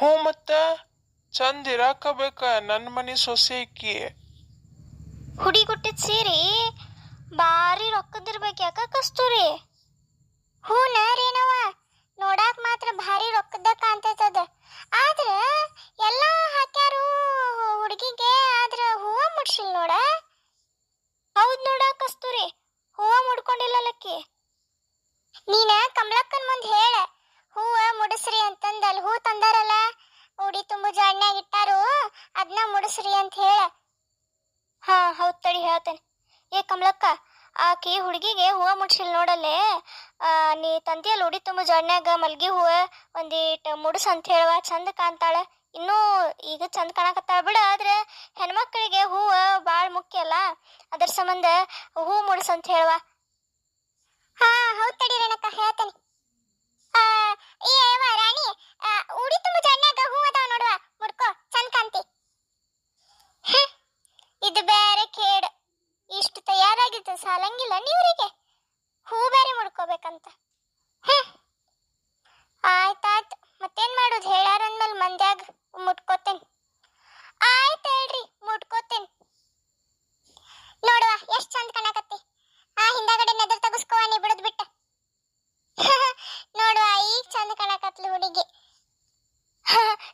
ಹ್ಞೂ ಮತ್ತ ಚಂದ ಇರಾಕ ಬೇಕ ನನ್ನ ಮನೆ ಸೊಸೆಕಿ. ಹುಡಿಗುಟ್ಟಿದ್ ಸೀರಿ ಭಾರಿ ರೊಕ್ಕದಿರ್ಬೇಕು ಯಾಕ ಕಸ್ತೂರಿ? ಹೂನ ರೇನವ, ನೋಡಾಕ್ ಮಾತ್ರ ಭಾರಿ ರೊಕ್ಕದ ಕಾಣ್ತೈತದ. ಆದ್ರ ಎಲ್ಲಾ ಹಾಕ್ಯಾರು ಹುಡುಗಿಗೆ, ಆದ್ರ ಹೂವ ಮುಡ್ಸಿಲ್ ನೋಡ. ಹೌದ್ ನೋಡ ಕಸ್ತೂರಿ, ಹೂವ ಮುಡ್ಕೊಂಡಿಲ್ಲಲ್ಲಕ್ಕಿ. ನೀನ ಕಮಲಕ್ಕನ್ ಮುಂದ್ ಹೇಳ ಹೂವ ಮುಡಿಸ್ರಿ ಅಂತಂದ. ಅಲ್ಲಿ ಹೂ ತಂದಾರಲ್ಲ, ಉಡಿ ತುಂಬು ಜಾಡ್ನ್ಯಾಗ ಇಟ್ಟಾರು, ಅದನ್ನ ಮುಡಿಸ್ರಿ ಅಂತ ಹೇಳ. ಹಾ ಹೌದ್ ತಡಿ ಹೇಳ್ತೇನೆ. ಏ ಕಮಲಕ್ಕ, ಆಕಿ ಹುಡುಗಿಗೆ ಹೂವ ಮುಡ್ಸಿಲ್ ನೋಡಲ್ಲೇ. ನೀ ತಂದಿಯಲ್ಲ ಉಡಿ ತುಂಬ ಜಡ್ನ್ಯಾಗ ಮಲ್ಗಿ ಹೂವ, ಒಂದೀಟ್ ಮುಡ್ಸ್ ಅಂತ ಹೇಳುವ, ಚಂದ ಕಾಣ್ತಾಳ. ಇನ್ನೂ ಈಗ ಚಂದ ಕಾಣಕತ್ತಾಳ ಬಿಡ, ಆದ್ರೆ ಹೆಣ್ಮಕ್ಳಿಗೆ ಹೂವ ಭಾಳ ಮುಖ್ಯ ಅಲ್ಲ, ಅದ್ರ ಸಂಬಂಧ ಹೂ ಮುಡ್ಸ್ ಅಂತ ಹೇಳುವ. ಹಾ ಹೌದ್ ತಡಿ ರೇಣಕ್ಕ ಹೇಳ್ತೇನೆ. ಏ ರಾಣಿ, ಉಡಿ ತುಂಬ ಜಡ್ನ್ಯಾಗ ಹೂ ಅದಾವ ನೋಡುವ, ಮುಡ್ಕೋ ಚಂದ ಕಾಣ್ತಿ. ಇದು ಬೇರೆ ಕೇಡು, ಇಷ್ಟು ತಯಾರಾಗಿತ್ತು ಸಾಲಂಗಿಲ್ಲ ನೀವ್ರಿಗೆ, ಹೂ ಬೇರೆ ಮುಡ್ಕೋಬೇಕಂತ. ಆಯ್ತಾಯ್ತು, ಮತ್ತೇನ್ ಮಾಡೋದು, ಹೇಳಾರಂದ್ಮೇಲೆ ಮಂದ್ಯಾಗ ಮುಟ್ಕೋತೇನೆ. ಆಯ್ತು ಹೇಳ್ರಿ, ಮುಟ್ಕೋತೇನೆ. ನೋಡುವ ಎಷ್ಟ್ ಚಂದ ಕಾಣಕತ್ತಿ. ಹಿಂದಾಗಡೆ ನೆದರ್ ತಗಸ್ಕೋ, ನೀ ಬಿಡದ್ ಬಿಟ್ಟ. ನೋಡುವ ಈಗ ಚಂದ ಕಾಣಕತ್ಲಿ ಹುಡುಗಿ.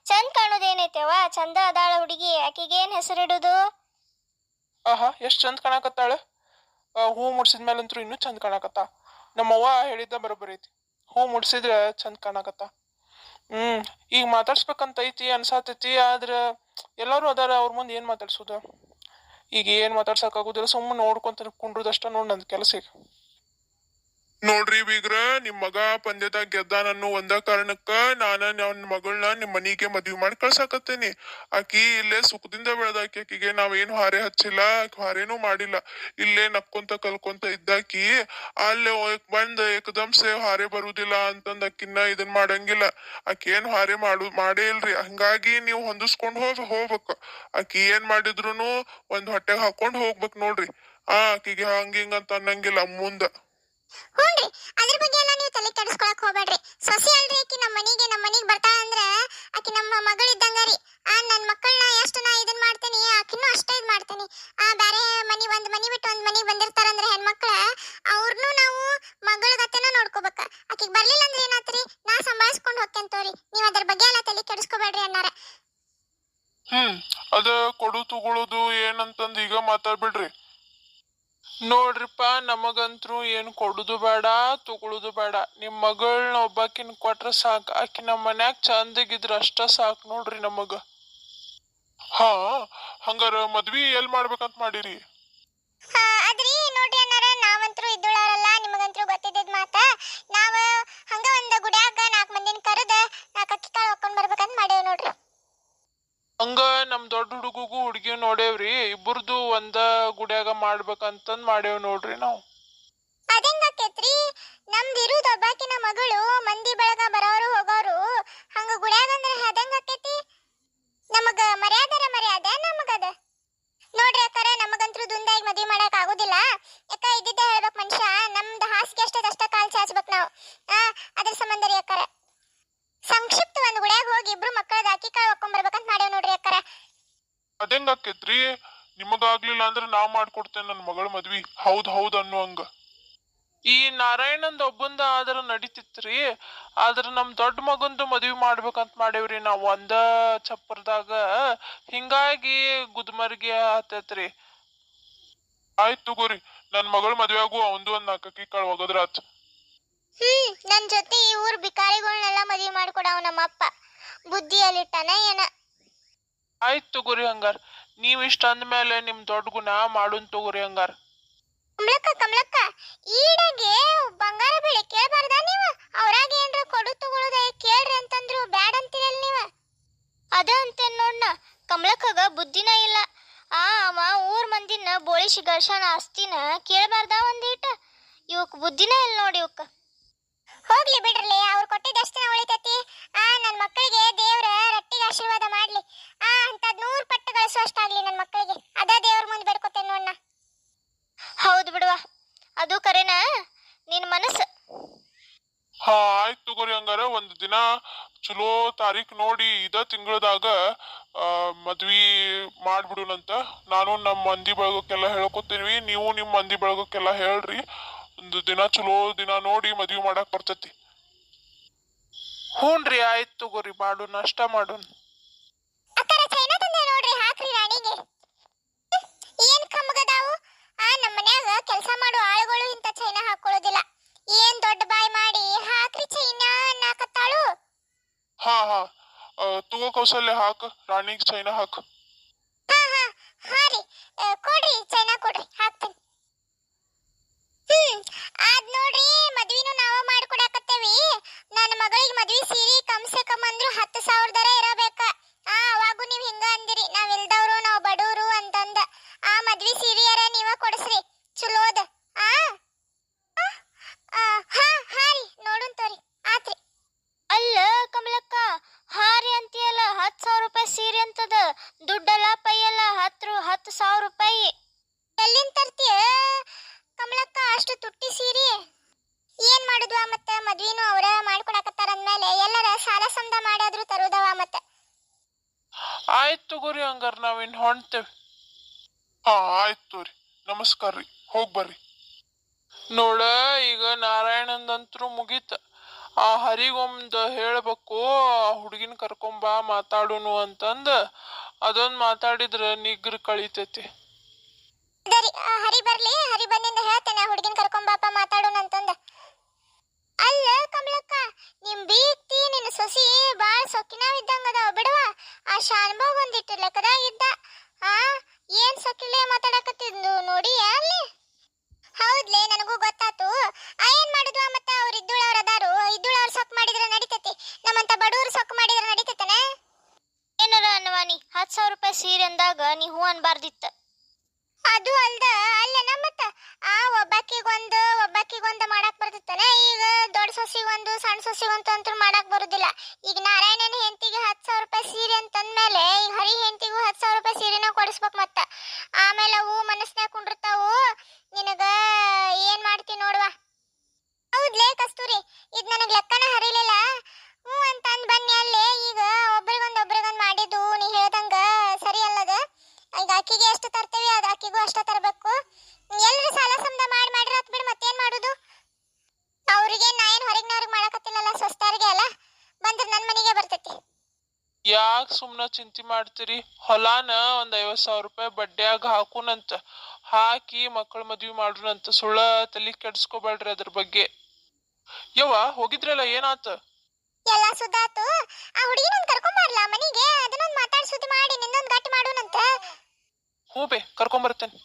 ಚಂದ ಕಾಣೋದೇನೈತೆವ, ಚಂದ ಅದಾಳ ಹುಡುಗಿ, ಆಕಿಗೇನ್ ಹೆಸರಿಡುದು? ಆಹಾ ಎಷ್ಟ್ ಚಂದ ಕಾಣಕತ್ತಾಳ. ಹೂ ಮುಡ್ಸಿದ್ಮೇಲಂತ್ರು ಇನ್ನೂ ಚಂದ ಕಾಣಕತ್ತ. ನಮ್ಮವ್ವ ಹೇಳಿದ್ದ ಬರೋಬ್ಬರಿ ಐತಿ, ಹೂ ಮುಡ್ಸಿದ್ರೆ ಚಂದ ಕಾಣಕತ್ತ. ಈಗ ಮಾತಾಡ್ಸ್ಬೇಕಂತ ಐತಿ ಅನ್ಸಾತೈತಿ, ಆದ್ರ ಎಲ್ಲಾರು ಅದಾರ, ಅವ್ರ ಮುಂದೆ ಏನ್ ಮಾತಾಡ್ಸೋದು? ಈಗ ಏನ್ ಮಾತಾಡ್ಸಕ್ ಸುಮ್ಮನೆ ನೋಡ್ಕೊಂತ ಕುಂಡ್ರದಷ್ಟ ನೋಡ್ ನಂದ್ ಕೆಲಸ. ಈಗ ನೋಡ್ರಿ ಬೀಗ್ರ, ನಿಮ್ ಮಗ ಪಂದ್ಯದಾಗ ಗೆದ್ದಾನನ್ನು ಒಂದ ಕಾರಣಕ್ಕ ನನ್ನ ಮಗಳನ್ನ ನಿಮ್ ಮನಿಗೆ ಮದ್ವಿ ಮಾಡಿ ಕಳ್ಸಾಕತ್ತೇನಿ. ಆಕಿ ಇಲ್ಲೇ ಸುಖದಿಂದ ಬೆಳೆದಾಕಿ, ಆಕಿಗೆ ನಾವೇನು ಹಾರೆ ಹಚ್ಚಿಲ್ಲ, ಹಾರೇನು ಮಾಡಿಲ್ಲ. ಇಲ್ಲೇ ನಕ್ಕೊಂತ ಕಲ್ಕೊಂತ ಇದ್ದಾಕಿ ಅಲ್ಲೇ ಬಂದ್ ಏಕದಮ್ಸೆ ಹಾರೆ ಬರುದಿಲ್ಲ ಅಂತಂದ್ ಅಕ್ಕಿನ್ನ ಇದನ್ ಮಾಡಂಗಿಲ್ಲ. ಆಕಿ ಏನ್ ಹಾರೆ ಮಾಡೇ ಇಲ್ರಿ. ಹಂಗಾಗಿ ನೀವು ಹೊಂದಿಸ್ಕೊಂಡ್ ಹೋಗ್ಬೇಕು. ಆಕಿ ಏನ್ ಮಾಡಿದ್ರುನು ಒಂದ್ ಹೊಟ್ಟೆಗೆ ಹಾಕೊಂಡ್ ಹೋಗ್ಬೇಕ್ ನೋಡ್ರಿ. ಆಕಿಗೆ ಹಂಗಿಂಗ್ ಅಂತ ಅನ್ನಂಗಿಲ್ಲ ಮುಂದ. ಹ್ಞೂನ್ರಿ, ಅದ್ರ ಬಗ್ಗೆ ಎಲ್ಲ ನೀವು ತಲೆ ಕೆಡಿಸ್ಕೊಳಕ್ ಹೋಗ್ಬೇಡ್ರಿ. ಸೊಸಿ ಅಲ್ರಿ ಆಕಿ, ನಮ್ಮ ಮನಿಗೆ ಬರ್ತಾಳ ಅಂದ್ರ ಆಕಿ ನಮ್ಮ ಮಗಳು ಇದ್ದಂಗರಿ. ನನ್ನ ಮಕ್ಕಳನ್ನ ಎಷ್ಟು ನಾ ಇದನ್ ಮಾಡ್ತೇನಿ, ಆಕಿನೂ ಅಷ್ಟೇ ಇದ್ ಮಾಡ್ತೇನಿ. ಬ್ಯಾರೆ ಒಂದ್ ಮನಿ ಬಿಟ್ಟು ಒಂದ್ ಮನಿಗೆ ಬಂದಿರ್ತಾರಂದ್ರೆ ಹೆಣ್ಮಕ್ಳ, ಅವ್ರನ್ನೂ ನಾವು ಮಗಳ ಗತೆನ ನೋಡ್ಕೋಬೇಕ. ಆಕಿಗೆ ಬರ್ಲಿಲ್ಲ ಅಂದ್ರೆ ಏನಾತ್ರಿ, ನಾ ಸಂಭಾಳಿಸ್ಕೊಂಡು ಹೋಗ್ತೇನೆ. ನೀವ್ ಅದ್ರ ಬಗ್ಗೆ ಎಲ್ಲ ತಲೆ ಕೆಡಿಸ್ಕೋಬೇಡ್ರಿ ಅನ್ನಾರ. ಅದ ಕೊಡು ತಗೊಳ್ಳೋದು ಏನಂತಂದ್ ಈಗ ಮಾತಾಡ್ಬಿಡ್ರಿ. ನೋಡ್ರಿಪ್ಪ, ನಮಗಂತ್ರು ಏನ್ ಕೊಡುದು ಬೇಡ, ತಗೊಳುದು ಬೇಡ. ನಿಮ್ ಮಗಳನ್ನ ಒಬ್ಬಾಕಿನ್ ಕೊಟ್ರ ಸಾಕ್, ಆಕಿ ನಮ್ಮ ಮನ್ಯಾಗ ಚಂದಗಿದ್ರ ಅಷ್ಟ ಸಾಕ್ ನೋಡ್ರಿ ನಮಗ. ಹಂಗಾರ ಮದ್ವಿ ಎಲ್ ಮಾಡ್ಬೇಕಂತ ಮಾಡಿರಿ? ಅದ್ರಿ ನೋಡ್ರಿ ಅನ್ನಾರ, ನಾವಂತ್ರು ಇದ್ದೋಳಾರಲ್ಲ, ನಿಮಗಂತ್ರು ಗೊತ್ತಿದ್ದ ಮಾತ. ನಾವ ಹಂಗ ಒಂದ್ ಗುಡ್ಯಾಗ 4 ಮಂದಿನ ಕರೆದ 4 ಅಕ್ಕಿ ಕಾಳು ಹಾಕೊಂಡ್ ಬರ್ಬೇಕಂತ ಮಾಡೇವ್ ನೋಡ್ರಿ. ಹಂಗ ನಮ್ ದೊಡ್ಡ ಹುಡುಗಗೂ ಹುಡುಗಿ ನೋಡೇವ್ರಿ, ಇಬ್ಬರದು ಒಂದ ಗುಡ್ಯಾಗ ಮಾಡ್ಬೇಕಂತಂದ್ ಮಾಡೇವ್ ನೋಡ್ರಿ ನಾವು. ಅದಂಗ ಆಕೇತ್ರಿ, ನಮ್ದು ಇರುದ ಒಬ್ಬಾಕಿನ ಮಗಳು, ಮಂದಿ ಬಳಗ ಬರೋರು ಹೋಗೋರು, ಹಂಗ ಗುಡ್ಯಾಗ ಅಂದ್ರೆ ಅದಂಗ ಆಕೇತಿ. ನಮಗ ಮರ್ಯಾದೆ ನಮಗದ ನೋಡ್ರಿ ಅಕ್ಕಾರ. ನಮಗಂತ್ರು ದುಂದಾಗಿ ಮದ್ವಿ ಮಾಡಕ್ ಆಗುದಿಲ್ಲ. ಯಾಕ ಇದ್ದಿದ್ದೆ ಹೇಳ್ಬೇಕು ಮನುಷ್ಯ, ನಮ್ದು ಹಾಸಿಗೆ ಅಷ್ಟ ಕಾಲ್ ಚಾಚ್ಬೇಕು ನಾವು. ಅದ್ರ ಸಂಬಂಧ ರೀ ಅಕ್ಕಾರ, ಸಂಕ್ಷಿಪ್ತ ಒಂದ್ ಗುಡ್ಯಾಗ ಹೋಗಿ ಇಬ್ರು ಮಕ್ಕಳದ ಅಕ್ಕಿ ಕಾಳು ಹಾಕೊಂಡ್ ಬರ್ಬೇಕಂತ ಮಾಡೇವ್ ನೋಡ್ರಿ ಅಕ್ಕಾರ. ಅದೇಂಗ ಆಕೇತ್ರಿ? ನಿಮಗಾಗ್ಲಿಲ್ಲ ಅಂದ್ರೆ ನಾವ್ ಮಾಡ್ಕೊಡ್ತೇನೆ ನನ್ ಮಗಳ ಮದ್ವಿ. ಹೌದ್ ಅನ್ನುವಂಗ. ಈ ನಾರಾಯಣಂದ ಒಬ್ಬಂದ ಆದ್ರ ನಡಿತಿತ್ರಿ, ಆದ್ರ ನಮ್ ದೊಡ್ಡ ಮಗಂದು ಮದ್ವಿ ಮಾಡ್ಬೇಕಂತ ಮಾಡೇವ್ರಿ ನಾವ್ ಒಂದ ಚಪ್ಪರದಾಗ. ಹಿಂಗಾಗಿ ಗುದ್ಮರ್ಗಿ ಆತೈತ್ರಿ. ಆಯ್ತು ತಗೋರಿ, ನನ್ ಮಗಳ ಮದ್ವೆಯಾಗು ಅವಂದು ಒಂದ್ 4 ಅಕ್ಕಿ ಕಾಳು ಒಗದ್ರಾತ್. ನನ್ ಜೊತೆ ಈ ಊರ್ ಬಿಕಾರಿಗಳನ್ನೆಲ್ಲ ಮದ್ವಿ ಮಾಡ್ಕೊಡವ್ ನಮ್ಮಪ್ಪ, ಬುದ್ಧಿಯಲ್ಲಿಟ್ಟಾನ ಏನ. ಆಯ್ತು ತಗೋರಿ ಹಂಗಾರ, ನೀವ್ ಇಷ್ಟ ಅಂದ್ಮೇಲೆ ನಿಮ್ ದೊಡ್ಡ ಗುಣ ಮಾಡುನ್ ತಗೋರಿ ಹಂಗಾರ. ಕಮಲಕ್ಕ, ಈಡಾಗೆ ಬಂಗಾರ ಬೆಳೆ ಕೇಳಬಾರ್ದ ನೀವ? ಅವ್ರಾಗ ಏನ್ರ ಕೊಡು ತಗೊಳ್ಳೋದ ಕೇಳ್ರಿ ಅಂತಂದ್ರು ಬ್ಯಾಡ ಅಂತೀರಲ್ ನೀವ. ಅದ ಅಂತೇನ್ ನೋಡ್ನ, ಕಮಲಕ್ಕಗ ಬುದ್ಧಿನ ಇಲ್ಲ. ಅವ ಊರ್ ಮಂದಿನ ಬೋಳಿಸಿ ಗಳಿಸ್ಯಾನ ಆಸ್ತಿನ, ಕೇಳಬಾರ್ದ ಒಂದೀಟ? ಇವಕ್ ಬುದ್ಧಿನ ಇಲ್ಲ ನೋಡಿ ಇವಕ್ಕ. ಹೋಗ್ಲಿ ಬಿಡ್ರಲಿ, ಅವ್ರು ಕೊಟ್ಟಿದ್ದಷ್ಟೇ ಉಳಿತೈತಿ. ನನ್ ಮಕ್ಕಳಿಗೆ ದೇವ್ರ ರಟ್ಟಿಗೆ ಆಶೀರ್ವಾದ ಮಾಡ್ಲಿ. ಅಂತದ್ 100 ಪಟ್ಟು ಗಳಿಸುವಷ್ಟಾಗ್ಲಿ ನನ್ ಮಕ್ಕಳಿಗೆ. ಅದ ದೇವ್ರ ಮುಂದೆ ಬೇಡ್ಕೊತೇನೆ ನೋಡ್ನ. ಹೌದು ಬಿಡುವ, ಅದು ಕರೆನಾ ನಿನ್ ಮನಸ್ಸು. ಆಯ್ತು ತಗೋರಿ ಹಂಗಾರ, ಒಂದ್ ದಿನ ಚಲೋ ತಾರೀಖ್ ನೋಡಿ ಇದ ತಿಂಗಳದಾಗ ಮದ್ವಿ ಮಾಡ್ಬಿಡುನಂತ. ನಾನು ನಮ್ಮ ಮಂದಿ ಬಳಗಕ್ಕೆಲ್ಲ ಹೇಳ್ಕೊತೀವಿ, ನೀವು ನಿಮ್ಮ ಮಂದಿ ಬಳಗಕ್ಕೆಲ್ಲ ಹೇಳ್ರಿ. ಒಂದು ದಿನ ಚಲೋ ದಿನ ನೋಡಿ ಮದ್ವಿ ಮಾಡಕ್ ಬರ್ತೈತಿ. ಹ್ಞೂನ್ರಿ, ಆಯ್ತು ತಗೋರಿ, ಮಾಡೋಣ, ನಾಷ್ಟ ಮಾಡೋಣ. ಅಕ್ಕಾರ ಚೈನಾ ತಂದೆ ನೋಡ್ರಿ, ಹಾಕ್ರಿ ರಾಣಿಗೆ. ಏನ್ ಕಮ್ಮಗದಾವು. ನಮ್ಮ ಮನ್ಯಾಗ ಕೆಲಸ ಮಾಡೋ ಆಳುಗಳು ಇಂತ ಚೈನಾ ಹಾಕೊಳ್ಳೋದಿಲ್ಲ. ಏನ್ ದೊಡ್ಡ ಬಾಯ್ ಮಾಡಿ ಹಾಕ್ರಿ ಚೈನಾ ಅನ್ನಕತ್ತಾಳು. ಹಾ ಹಾ, ತಗೋ ಕೌಸಲ್ಯ, ಹಾಕ ರಾಣಿಗ್ ಚೈನಾ ಹಾಕ. ಹಾ ಹಾ ಹಾ ರೀ, ಕೊಡ್ರಿ ಚೈನಾ ಕೊಡ್ರಿ, ಹಾಕ್ತೀನಿ. ಅದ್ ನೋಡ್ರಿ, ಮದ್ವಿನೂ ನಾವ ಮಾಡ್ಕೊಡಕತ್ತೇವಿ. ನನ್ನ ಮಗಳಿಗೆ ಮದ್ವಿ ಸೀರೆ ಕಮ್ಸೆ ಕಮ್ ಅಂದ್ರು 10,000 ಇರಬೇಕ. ಅವಾಗೂ ನೀವ್ ಹಿಂಗ ಅಂದಿರಿ, ನಾವ್ ಇಲ್ದವ್ರು, ನಾವ್ ಬಡವ್ರು ಅಂತಂದ. ಆ ಮದ್ವಿ ಸೀರೆಯರ ನೀವ ಕೊಡ್ಸ್ರಿ, ಚಲೋದ. ಹಾ ಹಾ ರೀ, ನೋಡುನ್ ತೋರಿ, ಆತ್ರಿ. ಅಲ್ಲ ಕಮಲಕ್ಕ, ಹಾರಿ ಅಂತೀಯಲ್ಲ, 10,000 ರೂಪಾಯಿ ಸೀರೆ ಅಂತದ. ದುಡ್ಡಲ್ಲ ಪೈಯಲ್ಲ, 10,000 ರೂಪಾಯಿ ಎಲ್ಲಿಂದ ತರ್ತೀಯ ಕಮಲಕ್ಕ ಅಷ್ಟು ತುಟ್ಟಿ ಸೀರೆ? ಏನ್ ಮಾಡುದ್ವಾ ಮತ್ತೆ, ಮದ್ವಿನೂ ಅವರ ಮಾಡ್ಕೊಡಕತ್ತಾರ ಅಂದ್ಮೇಲೆ ಎಲ್ಲರ ಸಾಲ ಸಮದ ಮಾಡಾದ್ರೂ ತರುದವ ಮತ್ತೆ. ಆಯ್ತು ತಗೋರಿ, ಹಂಗಾರ ನಾವೇನ್ ಹೊಂಟೇವಿ. ಹಾ ಆಯ್ತು ತೋರಿ, ನಮಸ್ಕಾರ ರೀ, ಹೋಗ್ ಬರ್ರಿ. ನೋಡ, ಈಗ ನಾರಾಯಣಂದಂತ್ರು ಮುಗೀತ. ಆ ಹರಿಗೊಮ್ದ ಹೇಳ್ಬೇಕು, ಆ ಹುಡುಗಿನ ಕರ್ಕೊಂಬಾ ಮಾತಾಡುನು ಅಂತಂದ. ಅದೊಂದ್ ಮಾತಾಡಿದ್ರ ನಿಗ್ರ ಕಳಿತೈತಿ. ಹರಿ ಬರ್ಲಿ, ಹರಿ ಬಂದಿಂದ ಹೇಳ್ತೇನೆ ಹುಡುಗಿನ ಕರ್ಕೊಂಬಾಪ ಮಾತಾಡೋಣ ಅಂತಂದ. ಅಲ್ಲ ಕಮಲಕ್ಕ, ನಿಮ್ ಬೀಗ್ತಿ ನಿನ್ನ ಸೊಸಿ ಬಾಳ್ ಸೊಕ್ಕಿನಾವಿದ್ದಂಗ ಅದಾವ ಬಿಡವ. ಆ ಶಾನ್ಭೋಗ್ ಒಂದಿಟ್ಟು ಲೆಕ್ಕದಾಗಿದ್ದ. ಆ ಏನ್ ಸೊಕ್ಕಿಲೆ ಮಾತಾಡಕತ್ತಿದ್ಲು ನೋಡಿ ಅಲ್ಲಿ. ಹೌದ್ಲೆ, ನನಗೂ ಗೊತ್ತಾತು. ಏನ್ ಮಾಡುದ್ವಾ ಮತ್ತೆ, ಅವ್ರು ಇದ್ದುಳವ್ರ ಅದಾರು. ಇದ್ದುಳವ್ರು ಸೊಕ್ ಮಾಡಿದ್ರೆ ನಡಿತೈತಿ, ನಮ್ಮಂತ ಬಡವ್ರು ಸೊಕ್ ಮಾಡಿದ್ರೆ ನಡಿತೈತನ? ಏನಾರ ಅನ್ನವಾನಿ, 10,000 ರೂಪಾಯಿ ಸೀರೆ ಅಂದಾಗ ನೀ ಹೂ ಅನ್ಬಾರ್ದಿತ್ತ. ಅದು ಅಲ್ದ ಅಲ್ಲನ ಮತ್ತ, ಒಬ್ಬಾಕಿಗೊಂದು ಮಾಡಾಕ್ ಬರ್ತಿತ್ತನ. ಈಗ ದೊಡ್ಡ ಸೊಸಿಗೊಂದು ಸಣ್ಣ ಸೊಸಿಗೊಂದು ಅಂತೂ ಮಾಡಾಕ್ ಬರುದಿಲ್ಲ. ಈಗ ನಾರಾಯಣನ ಹೆಂಡತಿಗೆ 10,000 ರೂಪಾಯಿ ಸೀರೆ ಅಂತಂದ್ಮೇಲೆ ಈಗ ಹರಿ ಹೆಂಡತಿಗೂ 10,000 ರೂಪಾಯಿ ಸೀರೆನ ಕೊಡಿಸ್ಬೇಕು ಮತ್ತ. ಆಮೇಲೆ ಅವು ಮನಸ್ನ್ಯಾಗ ಕುಂಡಿರ್ತಾವು. ನಿನಗ ಏನ್ ಮಾಡ್ತಿ ನೋಡುವ. ಹೌದ್ಲೇ ಕಸ್ತೂರಿ, ಇದ್ ನನಗ್ ಲೆಕ್ಕನ ಹರಿಲಿಲ್ಲ. ಹ್ಞೂ ಅಂತ ಅಂದ್ ಬನ್ನಿ ಅಲ್ಲೇ. ಈಗ ಒಬ್ರಿಗೊಂದ್ ಮಾಡಿದ್ದು ನೀ ಹೇಳ್ದಂಗ ಸರಿ ಅಲ್ಲದ. ಈಗ ಅಕ್ಕಿಗೆ ಎಷ್ಟು ತರ್ತೇವಿ ಅದು ಅಕ್ಕಿಗೂ ಅಷ್ಟ ತರಬೇಕು. ಎಲ್ಲರೂ ಸಾಲ ಸಮದ ಮಾಡಿರತ್ ಬಿಡು, ಮತ್ತೇನ್ ಮಾಡುದು. ಅವ್ರಿಗೆ ನಾ ಏನ್ ಹೊರಗಿನವ್ರಿಗೆ ಮಾಡಕತ್ತಿಲ್ಲಲ್ಲ, ಸ್ವಸ್ಥರಿಗೆ ಅಲ್ಲ, ಬಂದ್ರೆ ನನ್ ಮನೆಗೆ ಬರ್ತೈತಿ. ಯಾಕೆ ಸುಮ್ನ ಚಿಂತೆ ಮಾಡ್ತೀರಿ? ಹೊಲಾನ ಒಂದ್ 50,000 ರೂಪಾಯಿ ಬಡ್ಡ್ಯಾಗ ಹಾಕುನಂತ. ಹಾಕಿ ಮಕ್ಕಳ ಮದ್ವಿ ಮಾಡುನಂತ. ಸುಳ್ಳ ತಲಿ ಕೆಡ್ಸ್ಕೊಬೇಡ್ರಿ ಅದ್ರ ಬಗ್ಗೆ. ಯವ್ವ, ಹೋಗಿದ್ರಲ್ಲ, ಏನಾತ? ಎಲ್ಲ ಸುದ್ದಾತು. ಆ ಹುಡುಗಿನೊಂದ್ ಕರ್ಕೊಂಬರ್ಲಾ ಮನೆಗೆ, ಅದನ್ನೊಂದ್ ಮಾತಾಡ್ ಸುದ್ದಿ ಮಾಡಿ ನಿನ್ನೊಂದ್ ಗಟ್ಟಿ ಮಾಡೋಣಂತ. ಹ್ಞೂ ಬೇ, ಕರ್ಕೊಂಬರ್ತೇನೆ.